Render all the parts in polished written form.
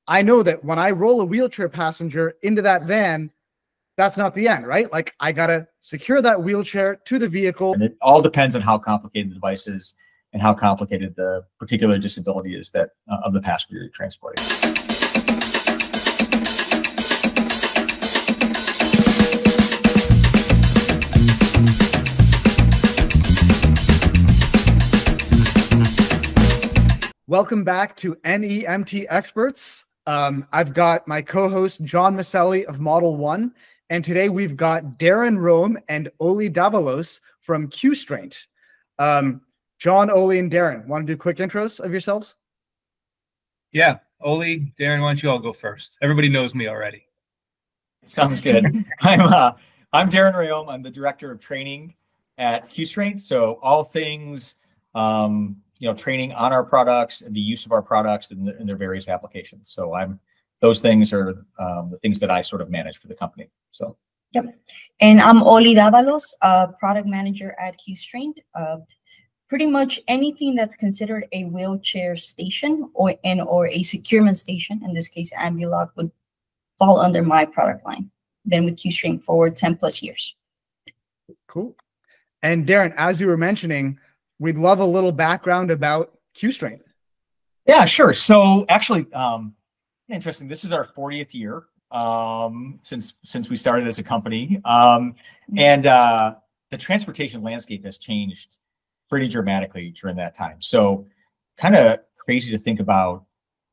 I know that when I roll a wheelchair passenger into that van, that's not the end, right? Like I got to secure that wheelchair to the vehicle. And it all depends on how complicated the device is and how complicated the particular disability is that of the passenger you're transporting. Welcome back to NEMT Experts. I've got my co-host John Maselli of Model One, and today we've got Darren Rome and Oli Davalos from Qstraint. John, Oli, and Darren, want to do quick intros of yourselves? Yeah, Oli, Darren, why don't you all go first? Everybody knows me already. Sounds good. I'm Darren Rome. I'm the director of training at Qstraint. So all things training on our products and the use of our products in their various applications. So those things are the things that I sort of manage for the company. So. Yep. And I'm Oli Davalos, product manager at Qstraint. Pretty much anything that's considered a wheelchair station or a securement station, in this case, Ambulock, would fall under my product line. Been with Qstraint for 10 plus years. Cool. And Darren, as you were mentioning, we'd love a little background about Qstraint. Yeah, sure. So actually, interesting. This is our 40th year since we started as a company, and the transportation landscape has changed pretty dramatically during that time. So, kind of crazy to think about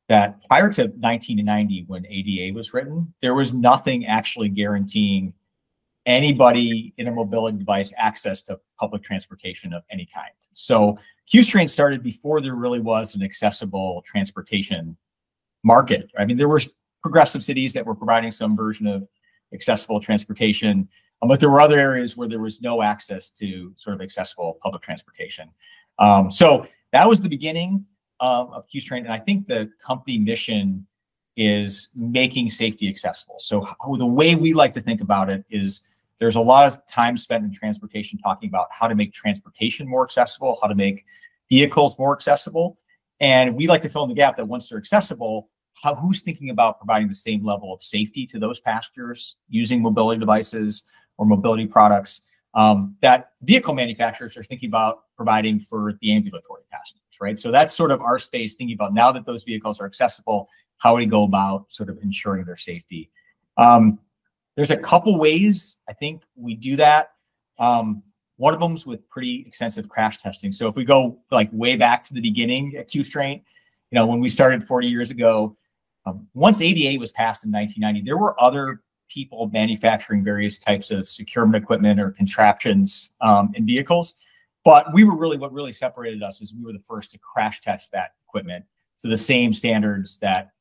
that. Prior to 1990, when ADA was written, there was nothing actually guaranteeing anybody in a mobility device access to public transportation of any kind. So Qstraint started before there really was an accessible transportation market. I mean, there were progressive cities that were providing some version of accessible transportation, but there were other areas where there was no access to sort of accessible public transportation. So that was the beginning of Qstraint. And I think the company mission is making safety accessible. So the way we like to think about it is there's a lot of time spent in transportation talking about how to make transportation more accessible, how to make vehicles more accessible. And we like to fill in the gap that once they're accessible, who's thinking about providing the same level of safety to those passengers using mobility devices or mobility products that vehicle manufacturers are thinking about providing for the ambulatory passengers, right? So that's sort of our space, thinking about now that those vehicles are accessible, how do we go about sort of ensuring their safety? There's a couple ways I think we do that. One of them is with pretty extensive crash testing. So if we go like way back to the beginning at Qstraint, when we started 40 years ago, once ADA was passed in 1990, there were other people manufacturing various types of securement equipment or contraptions in vehicles. But what really separated us is we were the first to crash test that equipment to the same standards that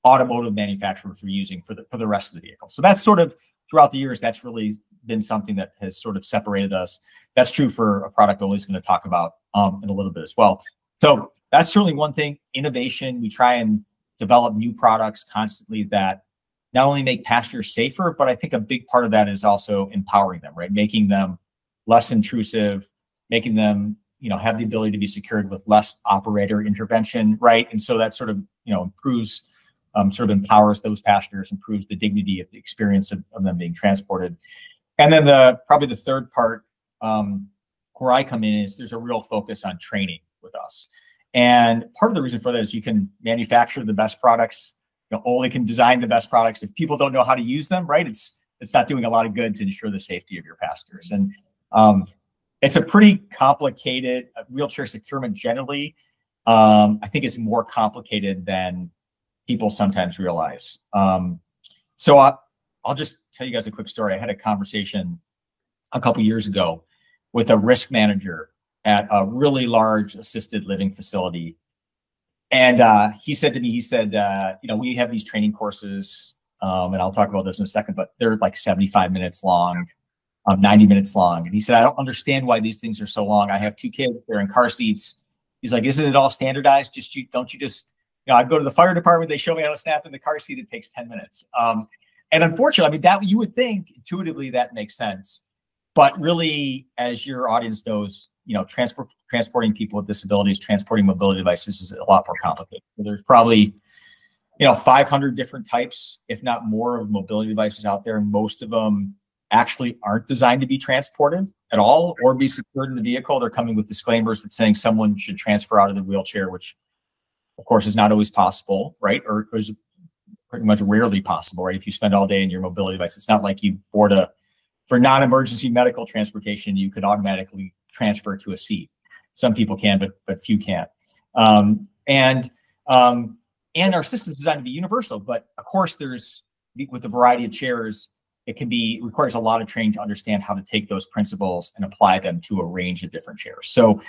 automotive manufacturers were using for the rest of the vehicle. So that's sort of throughout the years, that's really been something that has sort of separated us. That's true for a product Oli's going to talk about in a little bit as well. So that's certainly one thing. Innovation, we try and develop new products constantly that not only make passengers safer, but I think a big part of that is also empowering them, right? Making them less intrusive, making them, have the ability to be secured with less operator intervention, right? And so that sort of, improves, sort of empowers those passengers, improves the dignity of the experience of them being transported. And then probably the third part where I come in is there's a real focus on training with us. And part of the reason for that is you can manufacture the best products, Oli can design the best products. If people don't know how to use them, right, it's not doing a lot of good to ensure the safety of your passengers. And it's a pretty complicated wheelchair securement generally. I think it's more complicated than people sometimes realize. So I'll just tell you guys a quick story. I had a conversation a couple years ago with a risk manager at a really large assisted living facility. And he said to me, we have these training courses, and I'll talk about this in a second, but they're like 75 minutes long, 90 minutes long. And he said, I don't understand why these things are so long. I have 2 kids, they're in car seats. He's like, isn't it all standardized? Don't you just, I go to the fire department, they show me how to snap in the car seat, it takes 10 minutes. And unfortunately, that you would think intuitively that makes sense. But really, as your audience knows, transporting people with disabilities, transporting mobility devices is a lot more complicated. So there's probably 500 different types, if not more, of mobility devices out there. Most of them actually aren't designed to be transported at all or be secured in the vehicle. They're coming with disclaimers that saying someone should transfer out of the wheelchair, which of course is not always possible, right? Or is pretty much rarely possible, right? If you spend all day in your mobility device, it's not like you for non-emergency medical transportation, you could automatically transfer to a seat. Some people can, but few can't. And our system is designed to be universal, but of course with the variety of chairs, requires a lot of training to understand how to take those principles and apply them to a range of different chairs. So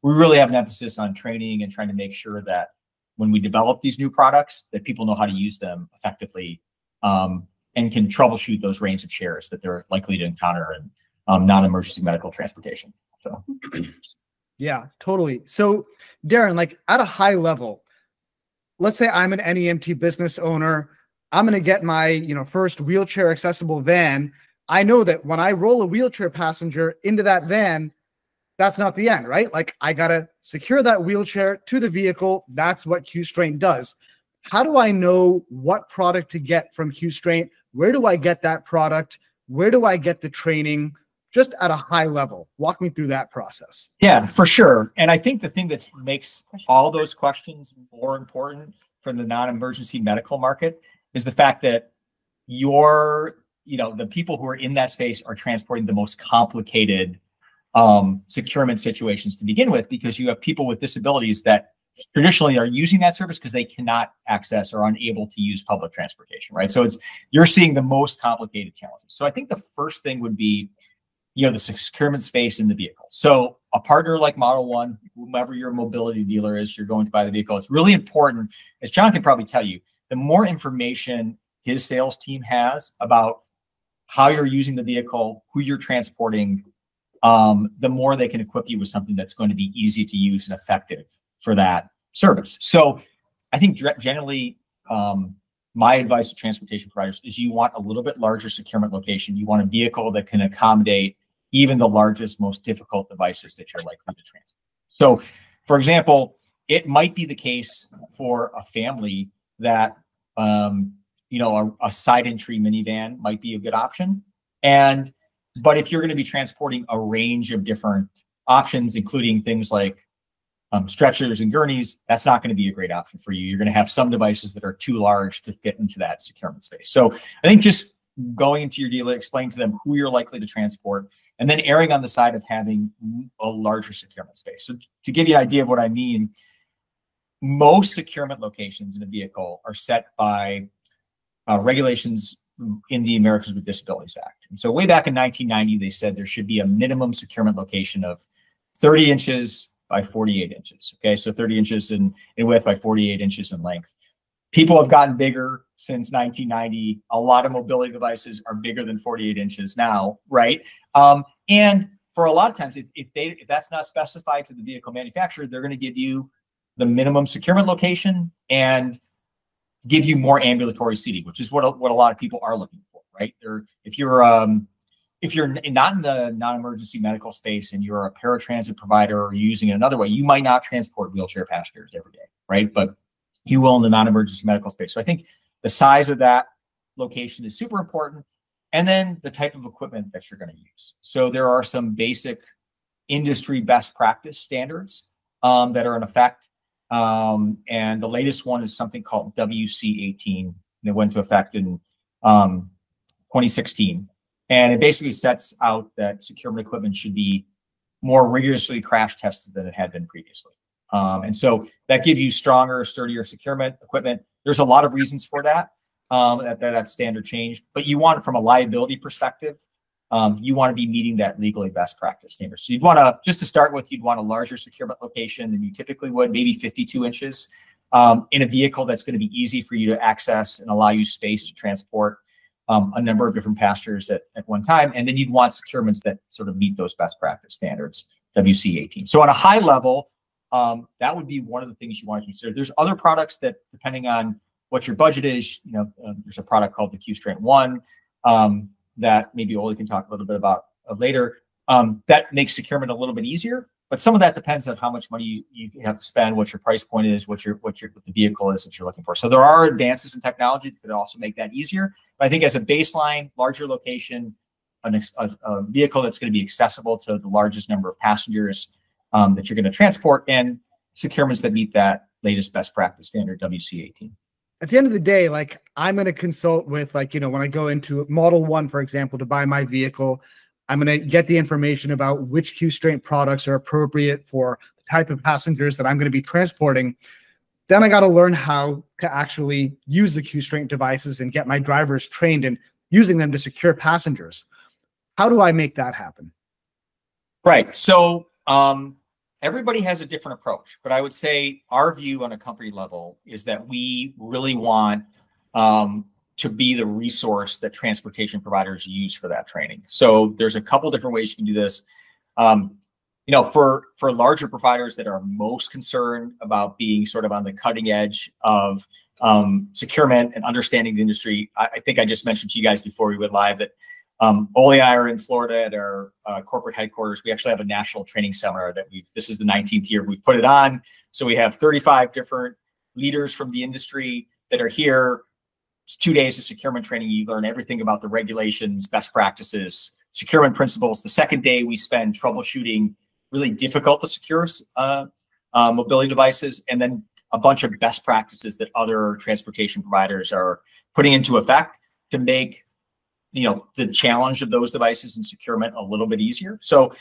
we really have an emphasis on training and trying to make sure that when we develop these new products, that people know how to use them effectively and can troubleshoot those range of chairs that they're likely to encounter in non-emergency medical transportation. So, yeah, totally. So, Darren, like at a high level, let's say I'm an NEMT business owner. I'm going to get my, first wheelchair accessible van. I know that when I roll a wheelchair passenger into that van, that's not the end, right? Like I got to secure that wheelchair to the vehicle. That's what Q'Straint does. How do I know what product to get from Q'Straint? Where do I get that product? Where do I get the training? Just at a high level, walk me through that process. Yeah, for sure. And I think the thing that makes all those questions more important for the non-emergency medical market is the fact that the people who are in that space are transporting the most complicated securement situations to begin with, because you have people with disabilities that traditionally are using that service because they cannot access or unable to use public transportation, right? So you're seeing the most complicated challenges. So I think the first thing would be, the securement space in the vehicle. So a partner like Model 1, whomever your mobility dealer is, you're going to buy the vehicle, it's really important, as John can probably tell you, the more information his sales team has about how you're using the vehicle, who you're transporting, the more they can equip you with something that's going to be easy to use and effective for that service. So I think generally, my advice to transportation providers is you want a little bit larger securement location. You want a vehicle that can accommodate even the largest, most difficult devices that you're likely to transport. So, for example, it might be the case for a family that, a side entry minivan might be a good option. But if you're going to be transporting a range of different options, including things like stretchers and gurneys, that's not going to be a great option for you. You're going to have some devices that are too large to fit into that securement space. So I think just going into your dealer, explaining to them who you're likely to transport, and then erring on the side of having a larger securement space. So to give you an idea of what I mean, most securement locations in a vehicle are set by regulations in the Americans with Disabilities Act. And so way back in 1990, they said there should be a minimum securement location of 30 inches by 48 inches. Okay, so 30 inches in width by 48 inches in length. People have gotten bigger since 1990. A lot of mobility devices are bigger than 48 inches now, right? And for a lot of times, if that's not specified to the vehicle manufacturer, they're going to give you the minimum securement location and give you more ambulatory seating, which is what a lot of people are looking for, right? If you're not in the non-emergency medical space and you're a paratransit provider or using it another way, you might not transport wheelchair passengers every day, right? But you will in the non-emergency medical space. So I think the size of that location is super important. And then the type of equipment that you're going to use. So there are some basic industry best practice standards that are in effect. And the latest one is something called WC18. And it went into effect in 2016. And it basically sets out that securement equipment should be more rigorously crash tested than it had been previously. And so that gives you stronger, sturdier securement equipment. There's a lot of reasons for that, that standard changed. But you want it from a liability perspective. You want to be meeting that legally best practice standard. So you'd want to, just to start with, you'd want a larger securement location than you typically would, maybe 52 inches, in a vehicle that's going to be easy for you to access and allow you space to transport a number of different passengers at one time. And then you'd want securements that sort of meet those best practice standards, WC18. So on a high level, that would be one of the things you want to consider. There's other products that, depending on what your budget is, there's a product called the Q'Straint One that maybe Oli can talk a little bit about later, that makes securement a little bit easier. but some of that depends on how much money you have to spend, what your price point is, what the vehicle is that you're looking for. So there are advances in technology that could also make that easier. But I think as a baseline, larger location, a vehicle that's going to be accessible to the largest number of passengers that you're going to transport, and securements that meet that latest best practice standard WC18. At the end of the day, like, I'm going to consult with, like, when I go into Model 1, for example, to buy my vehicle, I'm going to get the information about which Qstrength products are appropriate for the type of passengers that I'm going to be transporting. Then I got to learn how to actually use the Qstrength devices and get my drivers trained in using them to secure passengers. How do I make that happen? Right. So everybody has a different approach, but I would say our view on a company level is that we really want to be the resource that transportation providers use for that training. So there's a couple different ways you can do this. For larger providers that are most concerned about being sort of on the cutting edge of securement and understanding the industry, I think I just mentioned to you guys before we went live that Oli and I are in Florida at our corporate headquarters. We actually have a national training seminar that this is the 19th year we've put it on. So we have 35 different leaders from the industry that are here. It's 2 days of securement training. You learn everything about the regulations, best practices, securement principles. The second day we spend troubleshooting really difficult to secure mobility devices, and then a bunch of best practices that other transportation providers are putting into effect to make the challenge of those devices and securement a little bit easier. So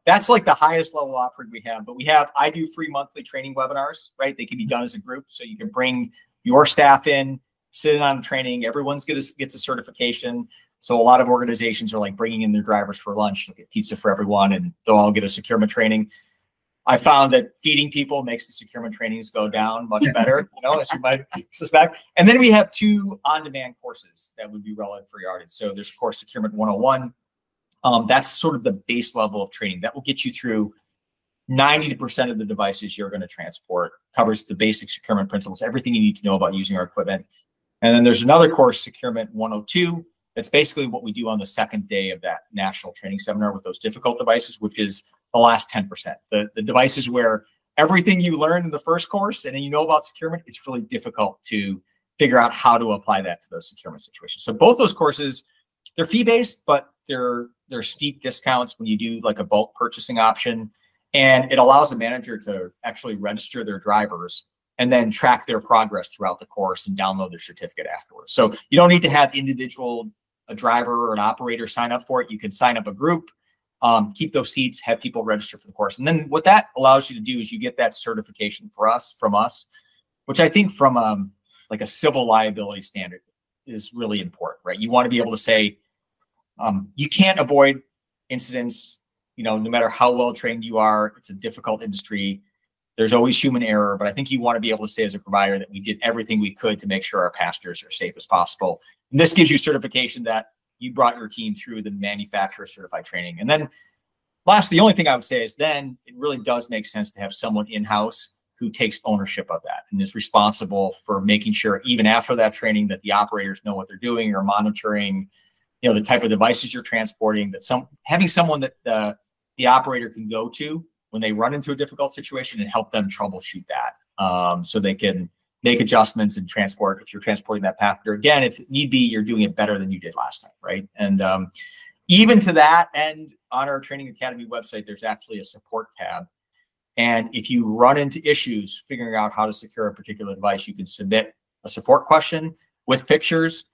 that's like the highest level offering we have. But I do free monthly training webinars, right? They can be done as a group. So you can bring your staff in, sit in on training. Everyone's gets a certification. So a lot of organizations are like bringing in their drivers for lunch, like get pizza for everyone, and they'll all get a securement training. I found that feeding people makes the securement trainings go down much better, as you might suspect. And then we have 2 on-demand courses that would be relevant for your audience. So there's, of course, Securement 101. That's sort of the base level of training that will get you through 90% of the devices you're going to transport, covers the basic securement principles, everything you need to know about using our equipment. And then there's another course, Securement 102. That's basically what we do on the second day of that national training seminar with those difficult devices, which is the last 10%. The devices where everything you learned in the first course and then about securement, it's really difficult to figure out how to apply that to those securement situations. So both those courses, they're fee-based, but they're steep discounts when you do like a bulk purchasing option. And it allows a manager to actually register their drivers and then track their progress throughout the course and download their certificate afterwards. So you don't need to have a driver or an operator sign up for it. You can sign up a group, keep those seats, have people register for the course. And then what that allows you to do is you get that certification from us, which I think from like a civil liability standard is really important, right? You want to be able to say, you can't avoid incidents, no matter how well trained you are. It's a difficult industry. There's always human error, but I think you want to be able to say as a provider that we did everything we could to make sure our passengers are safe as possible. And this gives you certification that you brought your team through the manufacturer certified training. And then last, the only thing I would say is then it really does make sense to have someone in-house who takes ownership of that and is responsible for making sure even after that training that the operators know what they're doing or monitoring, the type of devices you're transporting, that having someone that the operator can go to when they run into a difficult situation and help them troubleshoot that, so they can make adjustments and transport. If you're transporting that passenger, again, if need be, you're doing it better than you did last time, right? And even to that end, on our Training Academy website, there's actually a support tab. And if you run into issues figuring out how to secure a particular device, you can submit a support question with pictures.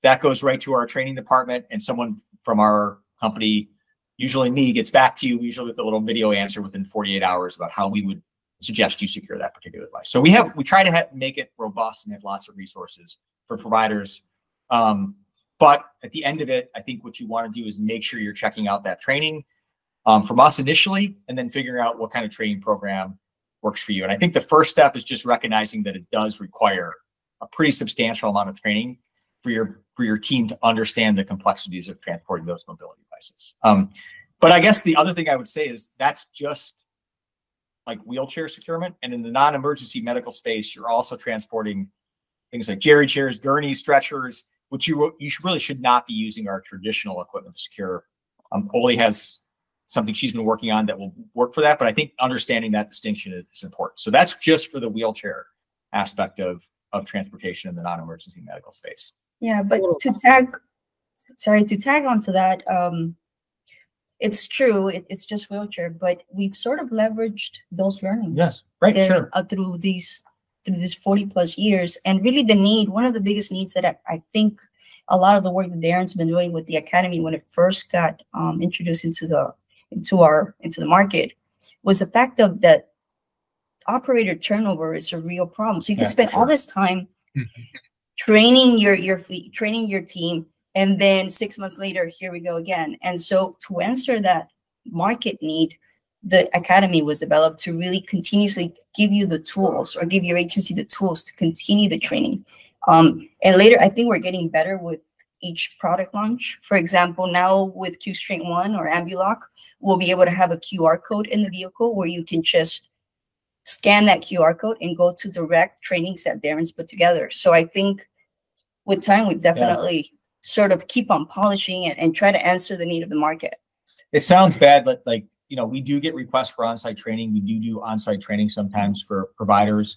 That goes right to our training department, and someone from our company, usually me, gets back to you, usually with a little video answer within 48 hours about how we would suggest you secure that particular device. So we try to make it robust and have lots of resources for providers. But at the end of it, I think what you want to do is make sure you're checking out that training from us initially, and then figuring out what kind of training program works for you. And I think the first step is just recognizing that it does require a pretty substantial amount of training for your team to understand the complexities of transporting those mobility devices. But I guess the other thing I would say is that's just like wheelchair securement. And in the non-emergency medical space, you're also transporting things like jerry chairs, gurneys, stretchers, which you really should not be using our traditional equipment to secure. Oli has something she's been working on that will work for that. But I think understanding that distinction is important. So that's just for the wheelchair aspect of transportation in the non-emergency medical space. Yeah, but to tag onto that, it's true. It's just wheelchair, but we've sort of leveraged those learnings. Yeah, right, sure. Through these 40+ years, and really the need. One of the biggest needs that I think a lot of the work that Darren's been doing with the academy when it first got introduced into the market was the fact of that operator turnover is a real problem. So you can spend all this time training your fleet, training your team, and then 6 months later, here we go again. And so to answer that market need, the academy was developed to really continuously give you the tools, or give your agency the tools to continue the training. And later, I think we're getting better with each product launch. For example, now with QStraint One or Ambulock, we'll be able to have a QR code in the vehicle where you can just scan that QR code and go to direct trainings that Darren's put together. So I think with time, we've definitely sort of keep on polishing it and try to answer the need of the market. It sounds bad, but like, you know, we do get requests for on-site training. We do on-site training sometimes for providers.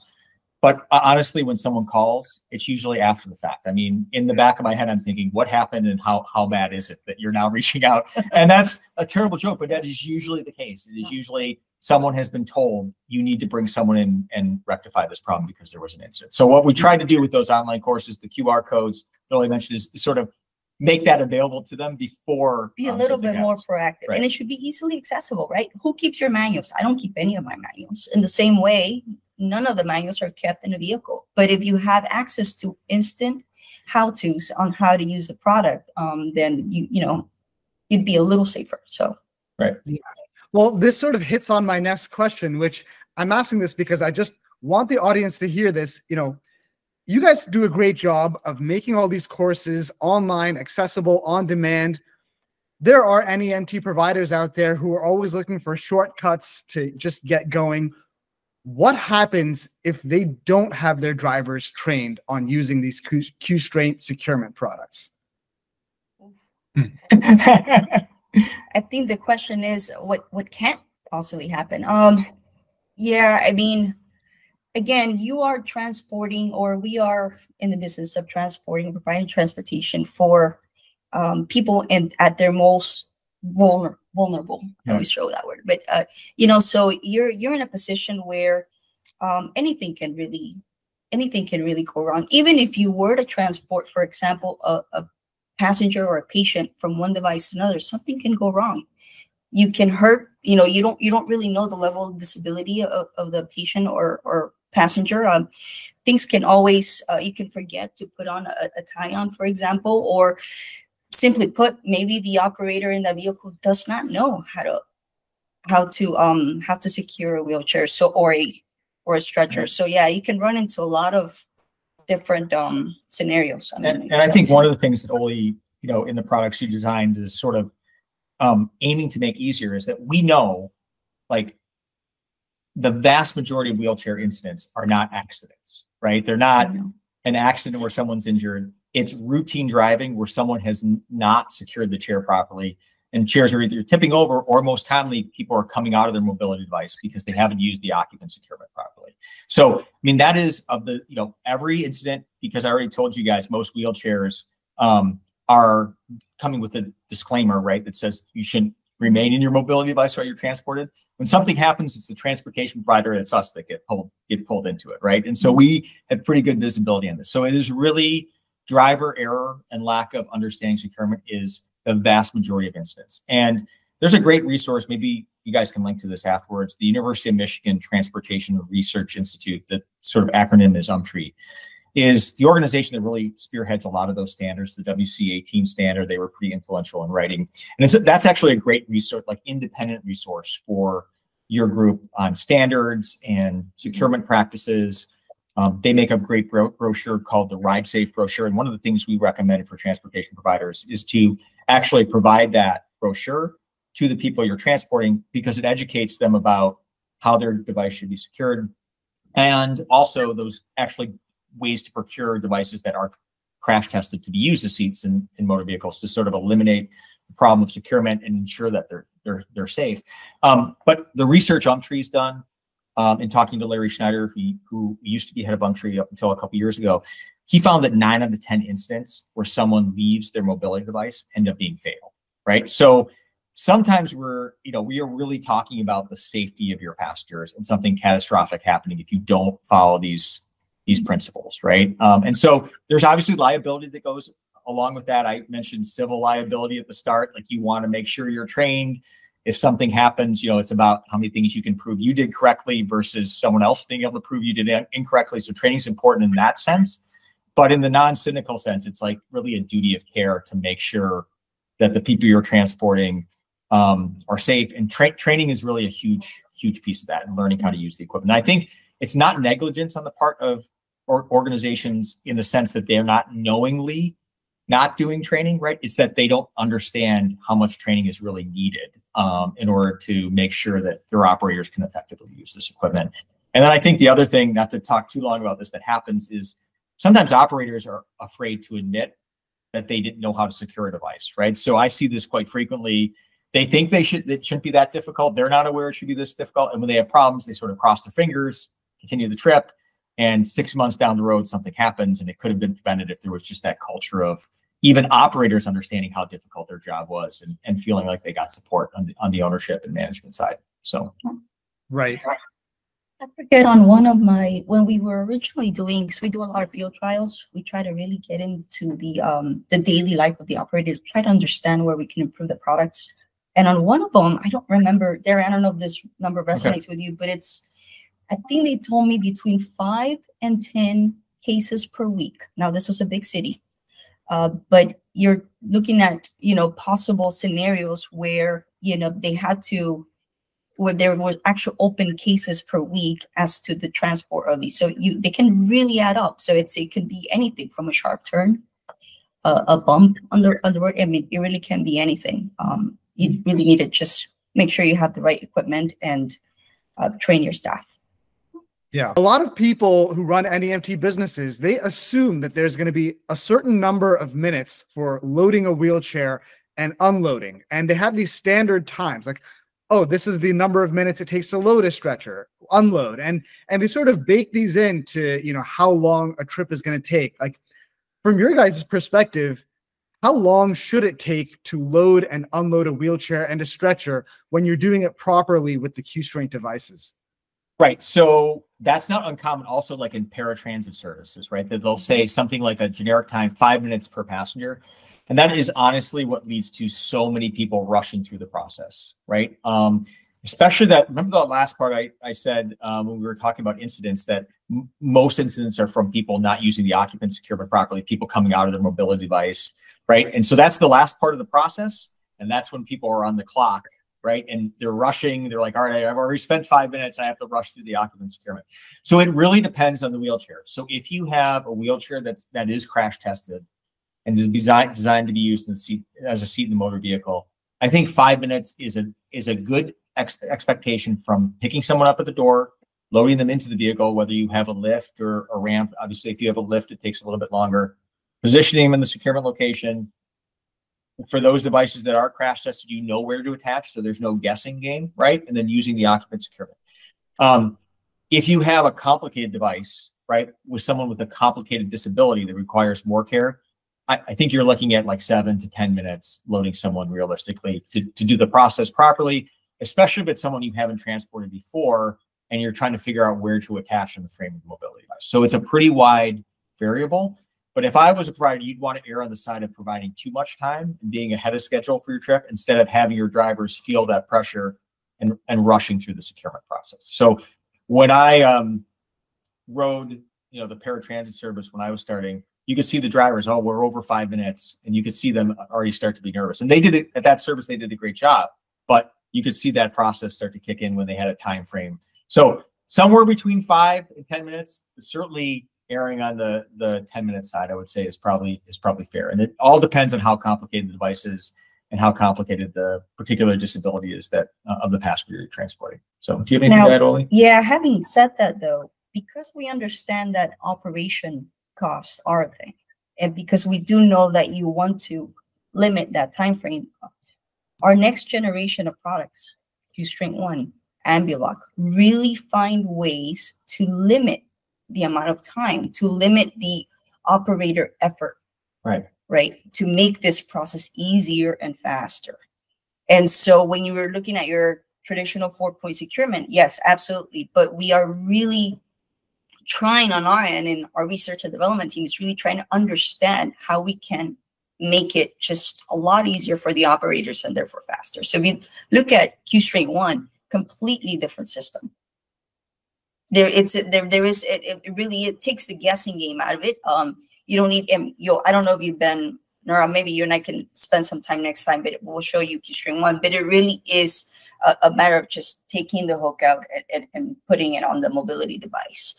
But honestly, when someone calls, it's usually after the fact. I mean, in the back of my head, I'm thinking, what happened and how bad is it that you're now reaching out? And that's a terrible joke, but that is usually the case. It is usually someone has been told you need to bring someone in and rectify this problem because there was an incident. So what we try to do with those online courses, the QR codes that I mentioned, is sort of make that available to them before. Be a little bit more proactive. Right. And it should be easily accessible, right? Who keeps your manuals? I don't keep any of my manuals. In the same way, none of the manuals are kept in a vehicle. But if you have access to instant how-tos on how to use the product, then you'd be a little safer. So right. Yeah. Well, this sort of hits on my next question, which I'm asking this because I just want the audience to hear this. You know, you guys do a great job of making all these courses online, accessible, on demand. There are NEMT providers out there who are always looking for shortcuts to just get going. What happens if they don't have their drivers trained on using these QStraint securement products? I think the question is what can't possibly happen. Yeah, I mean, again, you are transporting, or we are in the business of transporting, providing transportation for people at their most vulnerable. I always throw that word, but so you're in a position where anything can really go wrong. Even if you were to transport, for example, a passenger or a patient from one device to another, something can go wrong. You can hurt. You don't really know the level of disability of the patient or passenger. Things can always you can forget to put on a tie-on, for example, or simply put, maybe the operator in the vehicle does not know how to secure a wheelchair, or a stretcher. So yeah, you can run into a lot of different scenarios. And I think one of the things that Oli, in the products she designed is sort of aiming to make easier is that we know, like, the vast majority of wheelchair incidents are not accidents, right? They're not an accident where someone's injured. It's routine driving where someone has not secured the chair properly, and chairs are either tipping over, or most commonly people are coming out of their mobility device because they haven't used the occupant securement properly. So, I mean, that is of the, every incident, because I already told you guys, most wheelchairs are coming with a disclaimer, right, that says you shouldn't remain in your mobility device while you're transported. When something happens, it's the transportation provider, it's us that get pulled into it, right? And so we have pretty good visibility on this. So it is really driver error and lack of understanding securement is the vast majority of incidents. And there's a great resource, maybe you guys can link to this afterwards, the University of Michigan Transportation Research Institute, that sort of acronym is UMTRI, is the organization that really spearheads a lot of those standards, the WC18 standard. They were pretty influential in writing. And that's actually a great resource, like independent resource for your group on standards and securement practices. They make a great brochure called the Ride Safe brochure. And one of the things we recommend for transportation providers is to actually provide that brochure to the people you're transporting, because it educates them about how their device should be secured, and also those actually ways to procure devices that are crash tested to be used as seats in motor vehicles, to sort of eliminate problem of securement and ensure that they're safe. But the research Umptree's done, in talking to Larry Schneider, who used to be head of Umptree up until a couple years ago, he found that 9 out of 10 incidents where someone leaves their mobility device end up being fatal, right? So sometimes we are really talking about the safety of your passengers and something catastrophic happening if you don't follow these principles, right? And so there's obviously liability that goes along with that. I mentioned civil liability at the start, like you want to make sure you're trained. If something happens, it's about how many things you can prove you did correctly versus someone else being able to prove you did incorrectly. So training is important in that sense. But in the non-cynical sense, it's like really a duty of care to make sure that the people you're transporting are safe. And training is really a huge piece of that, and learning how to use the equipment. And I think it's not negligence on the part of organizations in the sense that they're not knowingly not doing training, right? It's that they don't understand how much training is really needed in order to make sure that their operators can effectively use this equipment. And then I think the other thing, not to talk too long about this, that happens is sometimes operators are afraid to admit that they didn't know how to secure a device, right? So I see this quite frequently. They think it shouldn't be that difficult. They're not aware it should be this difficult. And when they have problems, they sort of cross their fingers, continue the trip. And 6 months down the road, something happens, and it could have been prevented if there was just that culture of even operators understanding how difficult their job was and feeling like they got support on the ownership and management side. So, right. I forget on one of when we were originally doing, because we do a lot of field trials, we try to really get into the daily life of the operators, try to understand where we can improve the products. And on one of them, I don't remember, Darren, I don't know if this number resonates with you, but I think they told me between 5 and 10 cases per week. Now, this was a big city, but you're looking at, possible scenarios where, where there was actual open cases per week as to the transport of these. So they can really add up. So it can be anything from a sharp turn, a bump on the road. I mean, it really can be anything. You really need to just make sure you have the right equipment and train your staff. Yeah. A lot of people who run NEMT businesses, they assume that there's going to be a certain number of minutes for loading a wheelchair and unloading. And they have these standard times, like, oh, this is the number of minutes it takes to load a stretcher, unload. And they sort of bake these into, how long a trip is going to take. Like, from your guys' perspective, how long should it take to load and unload a wheelchair and a stretcher when you're doing it properly with the Q'Straint devices? Right. So that's not uncommon also, like in paratransit services, right? That they'll say something like a generic time, 5 minutes per passenger. And that is honestly what leads to so many people rushing through the process, right? Especially remember the last part I said when we were talking about incidents, that most incidents are from people not using the occupant securement properly, people coming out of their mobility device, right? And so that's the last part of the process. And that's when people are on the clock, right? And they're rushing. They're like, all right, I've already spent 5 minutes. I have to rush through the occupant securement. So it really depends on the wheelchair. So if you have a wheelchair that is crash tested and is designed to be used as a seat in the motor vehicle, I think 5 minutes is a good expectation from picking someone up at the door, loading them into the vehicle, whether you have a lift or a ramp. Obviously, if you have a lift, it takes a little bit longer. Positioning them in the securement location. For those devices that are crash tested, you know where to attach, so there's no guessing game, right? And then using the occupant securement. If you have a complicated device, right, with someone with a complicated disability that requires more care, I think you're looking at like 7 to 10 minutes loading someone realistically to do the process properly, especially if it's someone you haven't transported before and you're trying to figure out where to attach in the frame of the mobility device. So it's a pretty wide variable. But if I was a provider, you'd want to err on the side of providing too much time and being ahead of schedule for your trip instead of having your drivers feel that pressure and rushing through the securement process. So when I rode, the paratransit service when I was starting, you could see the drivers, oh, we're over 5 minutes, and you could see them already start to be nervous. And they did it at that service. They did a great job, but you could see that process start to kick in when they had a time frame. So somewhere between 5 and 10 minutes, but certainly erring on the 10-minute side, I would say is probably fair. And it all depends on how complicated the device is and how complicated the particular disability is that of the passenger you're transporting. So do you have anything to add, Oli? Yeah, having said that though, because we understand that operation costs are a thing, and because we do know that you want to limit that time frame, our next generation of products, Qstrength One, Ambulock, really find ways to limit the amount of time, to limit the operator effort, right, to make this process easier and faster. And so when you were looking at your traditional 4-point securement, yes, absolutely. But we are really trying on our end, and our research and development team is really trying to understand how we can make it just a lot easier for the operators and therefore faster. So if you look at Qstrength One, completely different system. It takes the guessing game out of it. You don't need, I don't know if you've been, Nora, maybe you and I can spend some time next time, but we'll show you Qstrength One. But it really is a matter of just taking the hook out and putting it on the mobility device.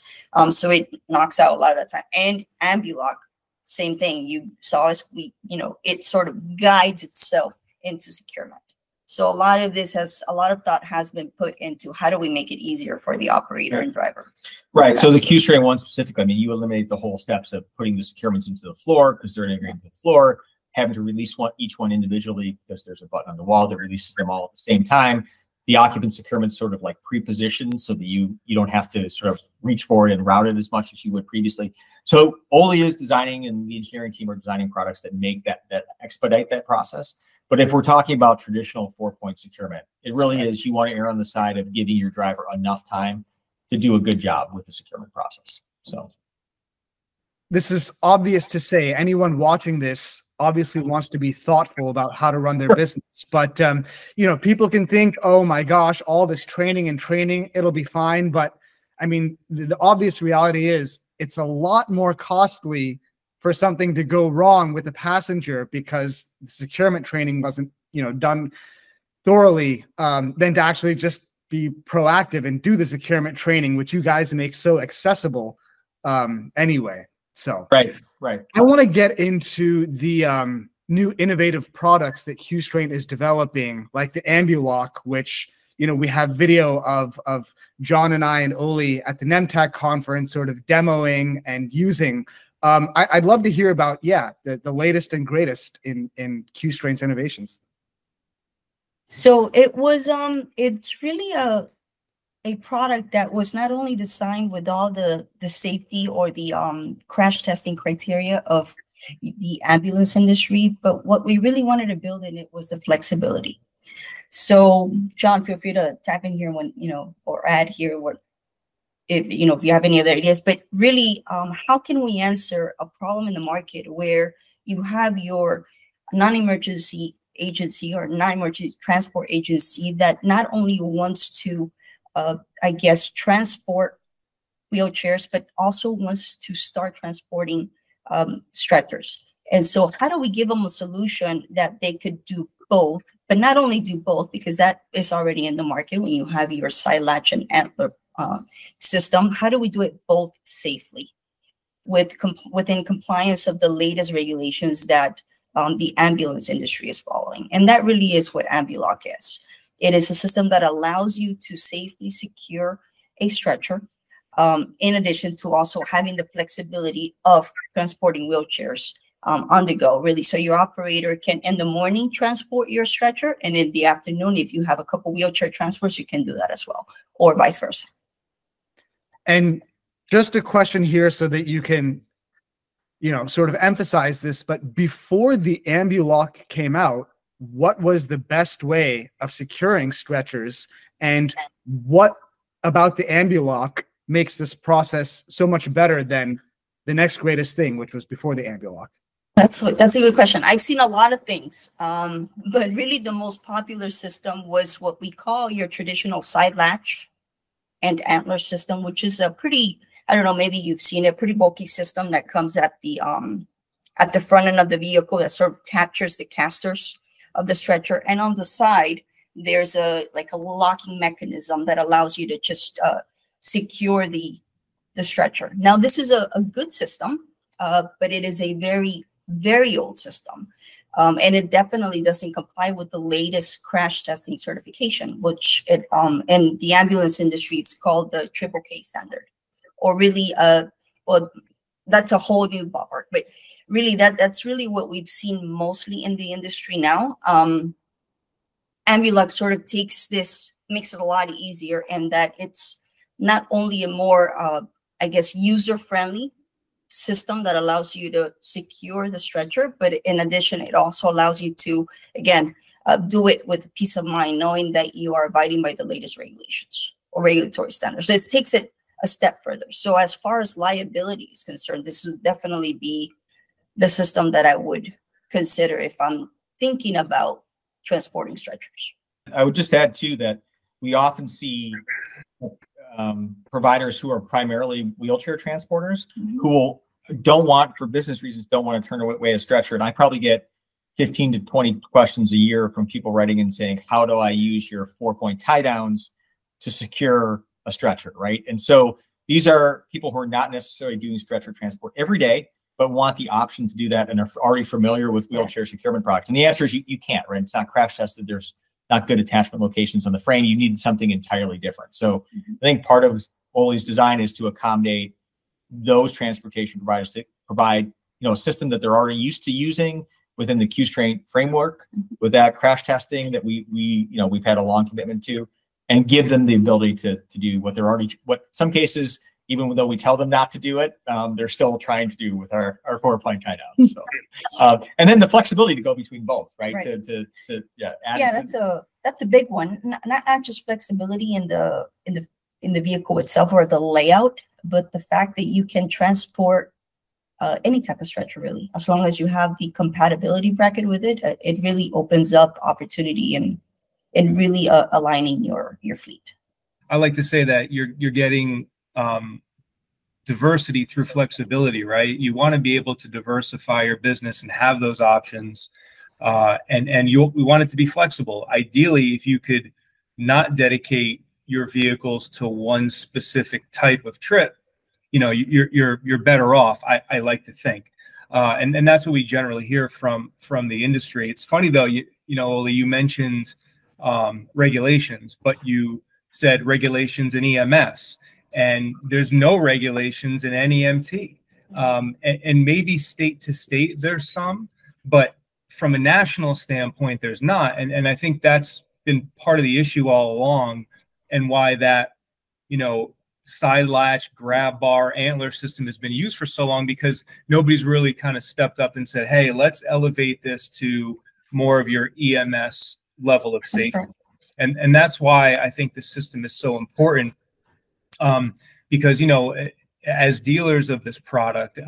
So it knocks out a lot of that time. And Ambulock, same thing. You saw us, it sort of guides itself into securement. So a lot of thought has been put into how do we make it easier for the operator and driver. Right. So the Qstrength One specifically, I mean, you eliminate the whole steps of putting the securements into the floor because they're integrated into the floor, having to release each one individually because there's a button on the wall that releases them all at the same time. The occupant securement sort of like pre-positioned so that you don't have to sort of reach forward and route it as much as you would previously. So Oli is designing, and the engineering team are designing products that make that expedite that process. But if we're talking about traditional 4-point securement, it really is, you want to err on the side of giving your driver enough time to do a good job with the securement process. So this is obvious to say. Anyone watching this obviously wants to be thoughtful about how to run their business. But, people can think, oh my gosh, all this training, it'll be fine. But I mean, the obvious reality is it's a lot more costly for something to go wrong with a passenger because the securement training wasn't, done thoroughly, than to actually just be proactive and do the securement training, which you guys make so accessible anyway. So right. I want to get into the new innovative products that Qstrength is developing, like the Ambulock, which we have video of John and I and Oli at the NEMTAC conference sort of demoing and using. I'd love to hear about, the latest and greatest in Qstrength's innovations. So it was, it's really a product that was not only designed with all the safety or the crash testing criteria of the ambulance industry, but what we really wanted to build in it was the flexibility. So John, feel free to tap in here when, or add here what, if you have any other ideas, but really, how can we answer a problem in the market where you have your non-emergency agency or non-emergency transport agency that not only wants to, transport wheelchairs, but also wants to start transporting stretchers. And so how do we give them a solution that they could do both, but not only do both, because that is already in the market when you have your side latch and antler system. How do we do it both safely within compliance of the latest regulations that the ambulance industry is following? And that really is what Ambulock is. It is a system that allows you to safely secure a stretcher, in addition to also having the flexibility of transporting wheelchairs on the go, really. So your operator can, in the morning, transport your stretcher, and in the afternoon, if you have a couple wheelchair transports, you can do that as well, or vice versa. And just a question here so that you can, sort of emphasize this, but before the Ambulock came out, what was the best way of securing stretchers, and what about the Ambulock makes this process so much better than the next greatest thing, which was before the Ambulock? That's a good question. I've seen a lot of things, but really the most popular system was what we call your traditional side latch and antler system, which is a pretty, I don't know, maybe you've seen a pretty bulky system that comes at the front end of the vehicle that sort of captures the casters of the stretcher. And on the side, there's a locking mechanism that allows you to just secure the stretcher. Now, this is a good system, but it is a very, very old system. And it definitely doesn't comply with the latest crash testing certification, which in the ambulance industry, it's called the KKK standard, or really, well, that's a whole new ballpark, but really that's really what we've seen mostly in the industry now. Ambulux sort of makes it a lot easier, and that it's not only a more, I guess, user-friendly system that allows you to secure the stretcher, but in addition, it also allows you to, again, do it with peace of mind, knowing that you are abiding by the latest regulations or regulatory standards. So it takes it a step further. So as far as liability is concerned, this would definitely be the system that I would consider if I'm thinking about transporting stretchers. I would just add too that we often see providers who are primarily wheelchair transporters who don't want, for business reasons, don't want to turn away a stretcher. And I probably get 15 to 20 questions a year from people writing and saying, how do I use your 4-point tie downs to secure a stretcher, right? And so these are people who are not necessarily doing stretcher transport every day, but want the option to do that and are already familiar with wheelchair securement products. And the answer is you can't, right? It's not crash tested. There's not good attachment locations on the frame. You need something entirely different. So I think part of Oli's design is to accommodate those transportation providers to provide, a system that they're already used to using within the Q'Straint framework with that crash testing that we've had a long commitment to, and give them the ability to do what some cases, even though we tell them not to do it, they're still trying to do with our 4-point tie down. So, and then the flexibility to go between both, right? That's a big one. Not just flexibility in the vehicle itself or the layout, but the fact that you can transport any type of stretcher, really, as long as you have the compatibility bracket with it. It really opens up opportunity and really aligning your fleet. I like to say that you're getting diversity through flexibility, right? You want to be able to diversify your business and have those options, and we want it to be flexible. Ideally, if you could not dedicate your vehicles to one specific type of trip, you're better off. I like to think, and that's what we generally hear from the industry. It's funny though, Oli, you mentioned regulations, but you said regulations in EMS, and there's no regulations in NEMT. And maybe state to state there's some, but from a national standpoint, there's not. And I think that's been part of the issue all along, and why that, side latch, grab bar, antler system has been used for so long, because nobody's really kind of stepped up and said, hey, let's elevate this to more of your EMS level of safety. And that's why I think the system is so important, because, as dealers of this product,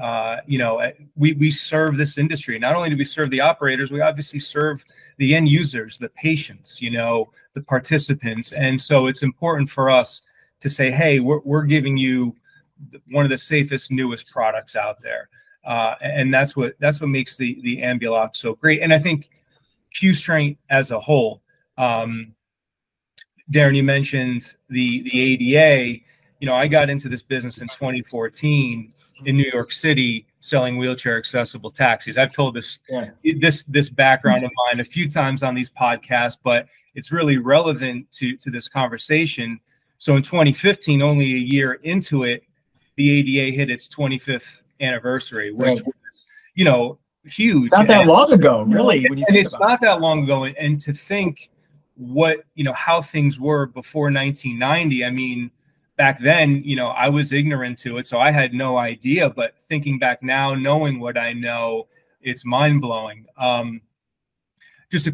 we serve this industry. Not only do we serve the operators, we obviously serve the end users, the patients, the participants. And so it's important for us to say, hey, we're giving you one of the safest, newest products out there. And that's what makes the Ambulux so great. And I think Q'Straint as a whole, Darren, you mentioned the ADA. I got into this business in 2014 in New York City selling wheelchair accessible taxis. I've told this background of mine a few times on these podcasts, but it's really relevant to this conversation. So in 2015, only a year into it, the ADA hit its 25th anniversary, which was, huge. Not that long ago, really. And it's not that long ago. And to think what, how things were before 1990, I mean, back then, I was ignorant to it, so I had no idea. But thinking back now, knowing what I know, it's mind blowing. Just a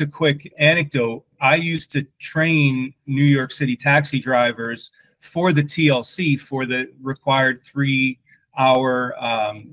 quick anecdote. I used to train New York City taxi drivers for the TLC, for the required 3-hour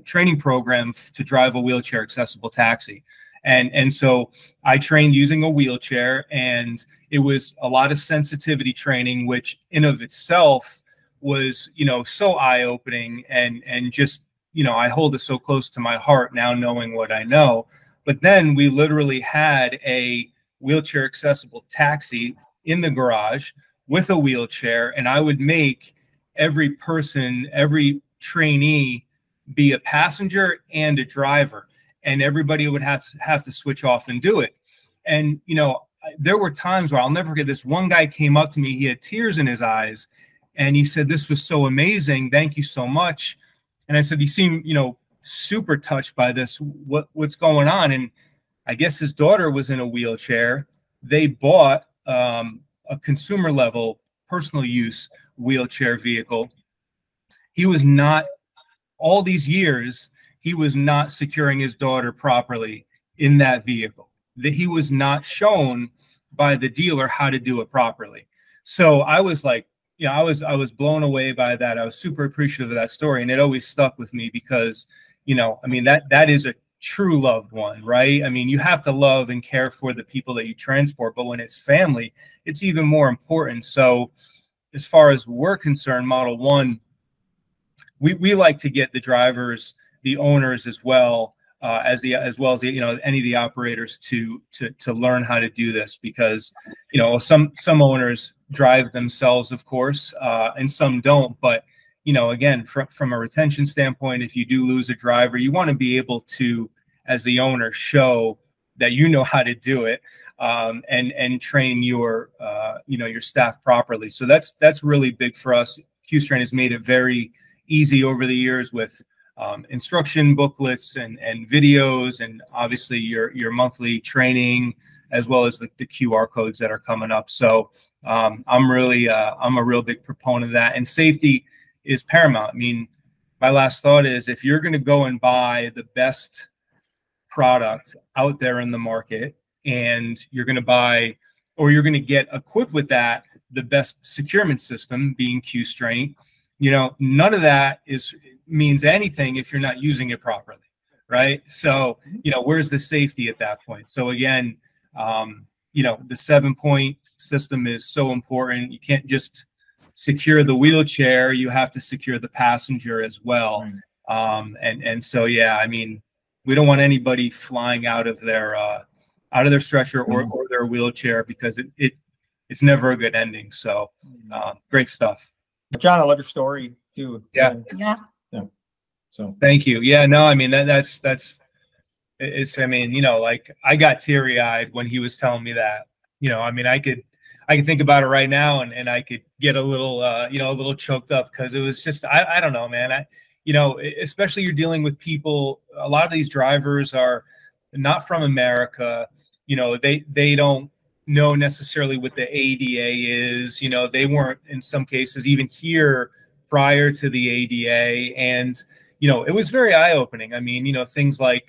training program to drive a wheelchair accessible taxi. And so I trained using a wheelchair, and it was a lot of sensitivity training, which in of itself was, so eye-opening, and just, I hold it so close to my heart now, knowing what I know. But then we literally had a wheelchair accessible taxi in the garage with a wheelchair, and I would make every person, every trainee, be a passenger and a driver, and everybody would have to switch off and do it. And there were times where I'll never forget this. One guy came up to me, he had tears in his eyes, and he said, "This was so amazing. Thank you so much." And I said, "You seem, super touched by this. What's going on?" And I guess his daughter was in a wheelchair, they bought a consumer level personal use wheelchair vehicle. He was not, all these years, he was not securing his daughter properly in that vehicle. That he was not shown by the dealer how to do it properly. So I was like, you know, I was blown away by that. I was super appreciative of that story, and it always stuck with me because, you know, I mean, that is a true loved one, right? I mean, you have to love and care for the people that you transport, but when it's family, it's even more important. So as far as we're concerned, Model 1, we like to get the drivers, the owners as well, as well as the, you know, any of the operators to learn how to do this, because, you know, some owners drive themselves, of course, and some don't. But, you know, again, from a retention standpoint, if you do lose a driver, you want to be able to, as the owner, show that you know how to do it, and train your you know, your staff properly. So that's really big for us. QStrain has made it very easy over the years with instruction booklets and videos, and obviously your monthly training, as well as the QR codes that are coming up. So I'm a real big proponent of that, and safety is paramount. I mean, my last thought is, if you're going to go and buy the best product out there in the market, and you're going to buy, or you're going to get equipped with that, the best securement system being QStrain, you know, none of that means anything if you're not using it properly, right? So, you know, where's the safety at that point? So again, you know, the 7-point system is so important. You can't just secure the wheelchair, you have to secure the passenger as well. And so, yeah, I mean, we don't want anybody flying out of their stretcher or their wheelchair, because it's never a good ending. So great stuff. John, I love your story too. Yeah. So thank you. Yeah, no, I mean, that's I mean, you know, like, I got teary-eyed when he was telling me that. You know, I mean, I could think about it right now, and I could get a little you know, a little choked up, because it was just, I don't know, man. You know, especially you're dealing with people, a lot of these drivers are not from America. You know, they don't know necessarily what the ADA is. You know, they weren't, in some cases, even here prior to the ADA. And, you know, it was very eye-opening. I mean, you know, things like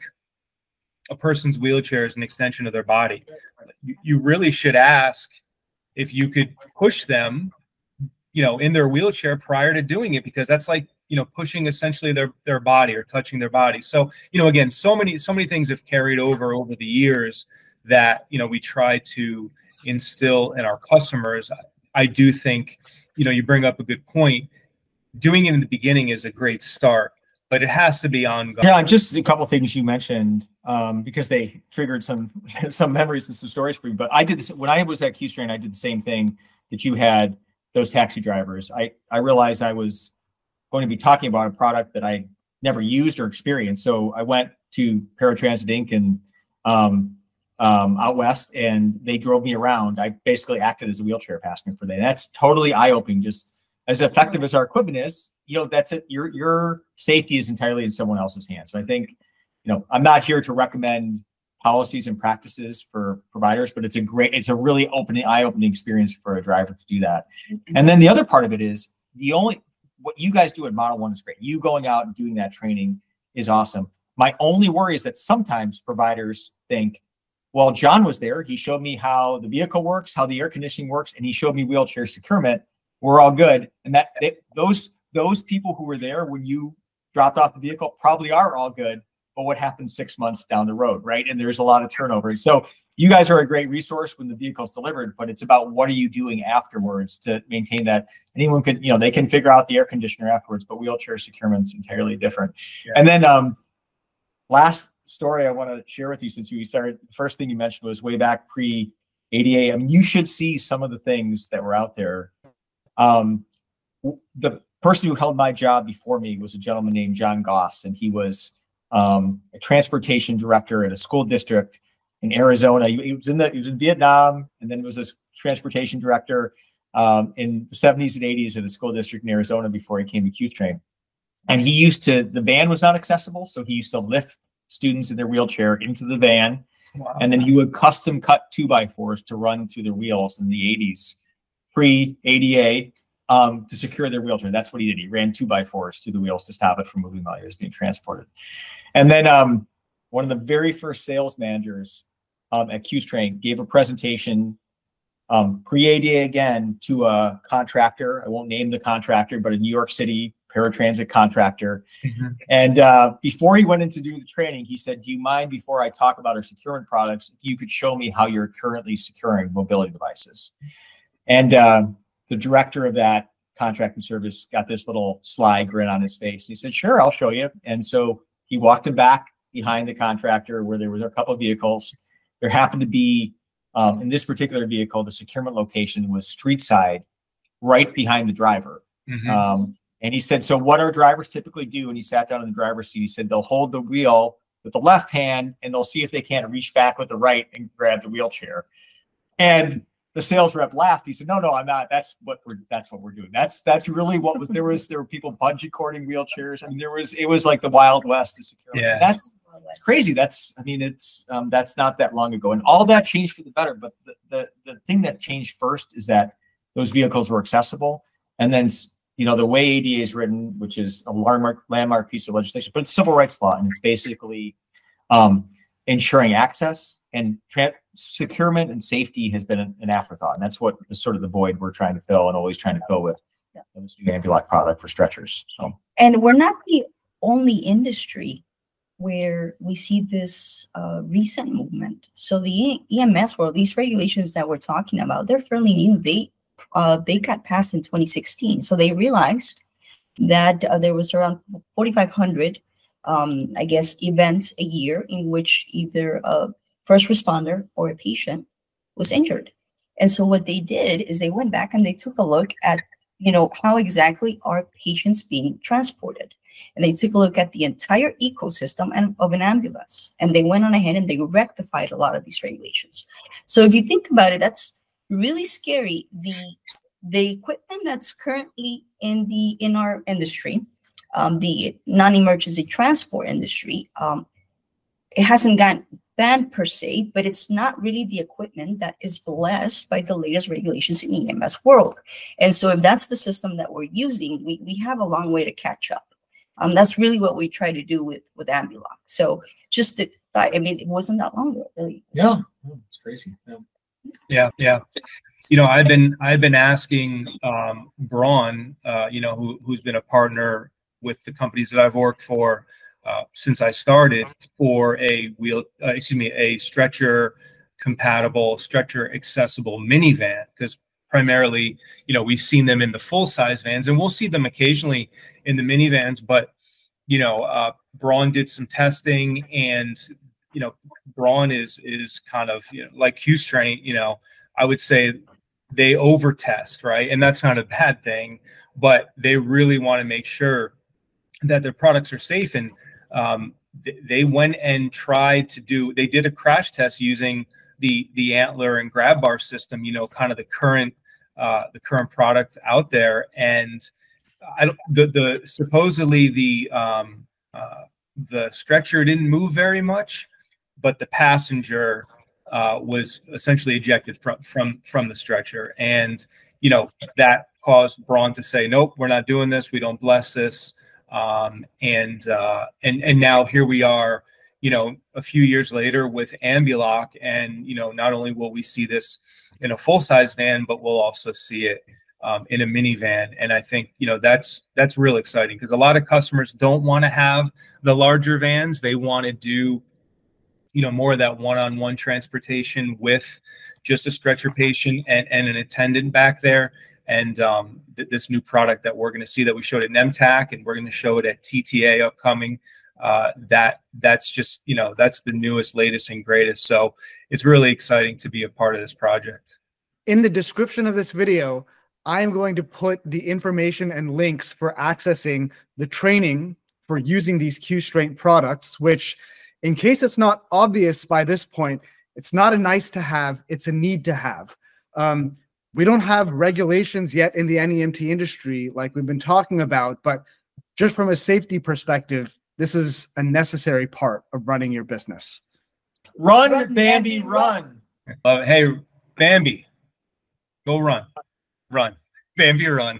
a person's wheelchair is an extension of their body. You really should ask if you could push them, you know, in their wheelchair prior to doing it, because that's like, you know, pushing essentially their body or touching their body. So, you know, again, so many things have carried over the years that, you know, we try to instill in our customers. I do think, you know, you bring up a good point. Doing it in the beginning is a great start, but it has to be ongoing. Yeah, just a couple of things you mentioned, because they triggered some memories and some stories for me. But I did this when I was at QStrain. I did the same thing that you had, those taxi drivers. I realized I was going to be talking about a product that I never used or experienced. So I went to Paratransit Inc. and out west, and they drove me around. I basically acted as a wheelchair passenger for them. That's totally eye-opening. Just as effective as our equipment is, you know, that's it. Your safety is entirely in someone else's hands. So I think, you know, I'm not here to recommend policies and practices for providers, but it's a really eye-opening experience for a driver to do that. And then the other part of it is what you guys do at Model 1 is great. You going out and doing that training is awesome. My only worry is that sometimes providers think, well, John was there. He showed me how the vehicle works, how the air conditioning works, and he showed me wheelchair securement. We're all good. And those people who were there when you dropped off the vehicle probably are all good. But what happens 6 months down the road, right? And there's a lot of turnover. So you guys are a great resource when the vehicle's delivered, but it's about what are you doing afterwards to maintain that. Anyone could, you know, they can figure out the air conditioner afterwards, but wheelchair securement's entirely different. Yeah. And then last story I want to share with you, since we started, the first thing you mentioned was way back pre-ADA. I mean, you should see some of the things that were out there. The person who held my job before me was a gentleman named John Goss, and he was a transportation director at a school district in Arizona. He was in Vietnam, and then was a transportation director in the 70s and 80s at a school district in Arizona before he came to QStrain. And he the van was not accessible, so he used to lift students in their wheelchair into the van Wow. And then he would custom cut 2x4s to run through the wheels in the 80s, pre-ADA, to secure their wheelchair. That's what he did. He ran 2x4s through the wheels to stop it from moving while he was being transported. And then one of the very first sales managers at Q'Straint gave a presentation pre-ADA again to a contractor. I won't name the contractor, but a New York City paratransit contractor. Mm-hmm. And before he went in to do the training, he said, do you mind, before I talk about our securement products, if you could show me how you're currently securing mobility devices? And the director of that contracting service got this little sly grin on his face. He said, sure, I'll show you. And so he walked him back behind the contractor where there was a couple of vehicles. There happened to be, in this particular vehicle, the securement location was street side, right behind the driver. Mm-hmm. And he said, so what our drivers typically do, and he sat down in the driver's seat, he said they'll hold the wheel with the left hand and they'll see if they can't reach back with the right and grab the wheelchair. And the sales rep laughed. He said, no, I'm not. That's what we're doing. That's really what was, there were people bungee cording wheelchairs. I mean, it was like the Wild West to secure. Yeah. That's crazy. That's not that long ago. And all that changed for the better. But the thing that changed first is that those vehicles were accessible. And then, the way ADA is written, which is a landmark piece of legislation, but it's civil rights law. And it's basically ensuring access, and securement and safety has been an afterthought. And that's what is sort of the void we're trying to fill and always trying to fill with this new Ambulock product for stretchers. So, and we're not the only industry where we see this recent movement. So the EMS world, these regulations that we're talking about, they're fairly new. They got passed in 2016. So they realized that there was around 4,500, I guess, events a year in which either a first responder or a patient was injured. And so what they did is they went back and they took a look at, how exactly are patients being transported. And they took a look at the entire ecosystem of an ambulance. And they went on ahead and they rectified a lot of these regulations. So if you think about it, that's really scary. The equipment that's currently in our industry, the non-emergency transport industry, it hasn't gotten banned per se, but it's not really the equipment that is blessed by the latest regulations in the EMS world. And so if that's the system that we're using, we have a long way to catch up. That's really what we try to do with Ambulock. So just it wasn't that long ago, really. Yeah, it's crazy. Yeah. I've been asking Braun, who's been a partner with the companies that I've worked for since I started, for a stretcher compatible, stretcher accessible minivan, because primarily, we've seen them in the full size vans, and we'll see them occasionally in the minivans. But Braun did some testing, and Braun is kind of like Q'Straint. I would say they over test, right? And that's not a bad thing, but they really want to make sure that their products are safe. And they went and they did a crash test using the Antler and grab bar system, kind of the current product out there. And supposedly the stretcher didn't move very much, but the passenger was essentially ejected from the stretcher. And, that caused Braun to say, nope, we're not doing this. We don't bless this. And now here we are, a few years later with Ambulock, and, not only will we see this in a full-size van, but we'll also see it in a minivan. And I think, that's real exciting, because a lot of customers don't want to have the larger vans. They want to do, more of that one-on-one transportation with just a stretcher patient and an attendant back there. And this new product that we're going to see, that we showed at NEMTAC, and we're going to show it at TTA upcoming, that's just, that's the newest, latest, and greatest. So it's really exciting to be a part of this project. In the description of this video, I am going to put the information and links for accessing the training for using these Q'Straint products, which, in case it's not obvious by this point, it's not a nice to have, it's a need to have. We don't have regulations yet in the NEMT industry like we've been talking about, but just from a safety perspective, this is a necessary part of running your business. Run, Bambi, run. Hey, Bambi, go run. Run. Bambi, run.